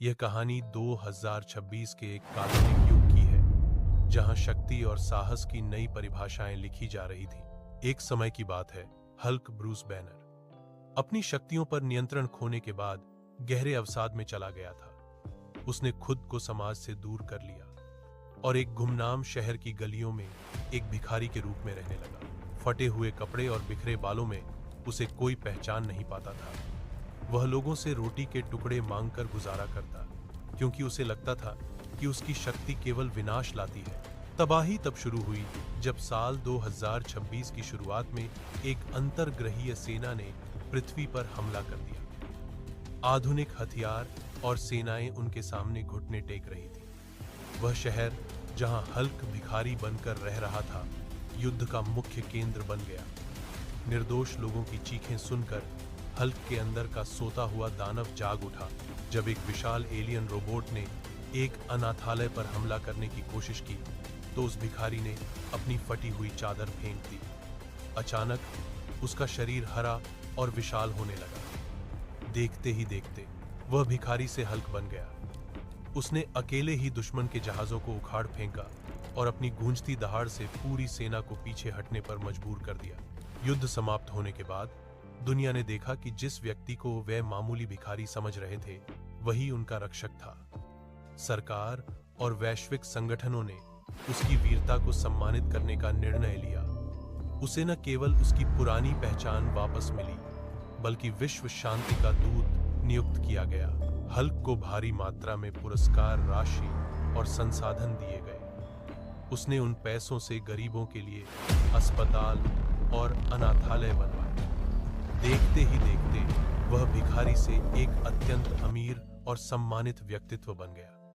यह कहानी 2026 के एक काल्पनिक युग की है, जहां शक्ति और साहस की नई परिभाषाएं लिखी जा रही थी। एक समय की बात है, हल्क ब्रूस बैनर अपनी शक्तियों पर नियंत्रण खोने के बाद गहरे अवसाद में चला गया था। उसने खुद को समाज से दूर कर लिया और एक गुमनाम शहर की गलियों में एक भिखारी के रूप में रहने लगा। फटे हुए कपड़े और बिखरे बालों में उसे कोई पहचान नहीं पाता था। वह लोगों से रोटी के टुकड़े मांगकर गुजारा करता, क्योंकि उसे लगता था कि उसकी शक्ति केवल विनाश लाती है। तबाही तब शुरू हुई जब साल 2026 की शुरुआत में एक अंतर्ग्रहीय सेना ने पृथ्वी पर हमला कर दिया। आधुनिक हथियार और सेनाएं उनके सामने घुटने टेक रही थी। वह शहर जहां हल्क भिखारी बनकर रह रहा था, युद्ध का मुख्य केंद्र बन गया। निर्दोष लोगों की चीखें सुनकर हल्क के अंदर का सोता हुआ दानव जाग उठा। जब एक विशाल एलियन रोबोट ने एक अनाथालय पर हमला करने की कोशिश की, तो उस भिखारी ने अपनी फटी हुई चादर फेंक दी। अचानक उसका शरीर हरा और विशाल होने लगा। देखते ही देखते वह भिखारी से हल्क बन गया। उसने अकेले ही दुश्मन के जहाजों को उखाड़ फेंका और अपनी गूंजती दहाड़ से पूरी सेना को पीछे हटने पर मजबूर कर दिया। युद्ध समाप्त होने के बाद दुनिया ने देखा कि जिस व्यक्ति को वे मामूली भिखारी समझ रहे थे, वही उनका रक्षक था। सरकार और वैश्विक संगठनों ने उसकी वीरता को सम्मानित करने का निर्णय लिया। उसे न केवल उसकी पुरानी पहचान वापस मिली, बल्कि विश्व शांति का दूत नियुक्त किया गया। हल्क को भारी मात्रा में पुरस्कार राशि और संसाधन दिए गए। उसने उन पैसों से गरीबों के लिए अस्पताल और अनाथालय बनवाए। देखते ही देखते वह भिखारी से एक अत्यंत अमीर और सम्मानित व्यक्तित्व बन गया।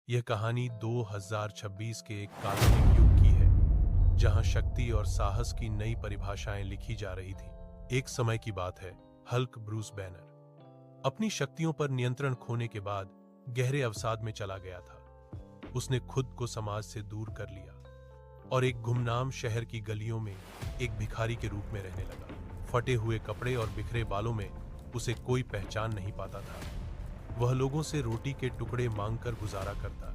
यह कहानी 2026 के एक काल्पनिक युग की है, जहां शक्ति और साहस की नई परिभाषाएं लिखी जा रही थी। एक समय की बात है, हल्क ब्रूस बैनर अपनी शक्तियों पर नियंत्रण खोने के बाद गहरे अवसाद में चला गया था। उसने खुद को समाज से दूर कर लिया और एक गुमनाम शहर की गलियों में एक भिखारी के रूप में रहने लगा। फटे हुए कपड़े और बिखरे बालों में उसे कोई पहचान नहीं पाता था। वह लोगों से रोटी के टुकड़े मांगकर गुजारा करता,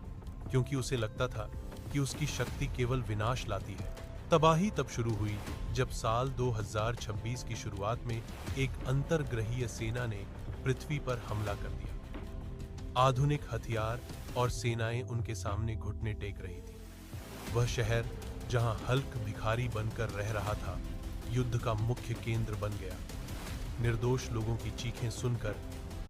क्योंकि उसे लगता था कि उसकी शक्ति केवल विनाश लाती है। तबाही तब शुरू हुई जब साल 2026 की शुरुआत में एक अंतर्ग्रहीय सेना ने पृथ्वी पर हमला कर दिया। आधुनिक हथियार और सेनाएं उनके सामने घुटने टेक रही थी। वह शहर जहां हल्क भिखारी बनकर रह रहा था, युद्ध का मुख्य केंद्र बन गया। निर्दोष लोगों की चीखें सुनकर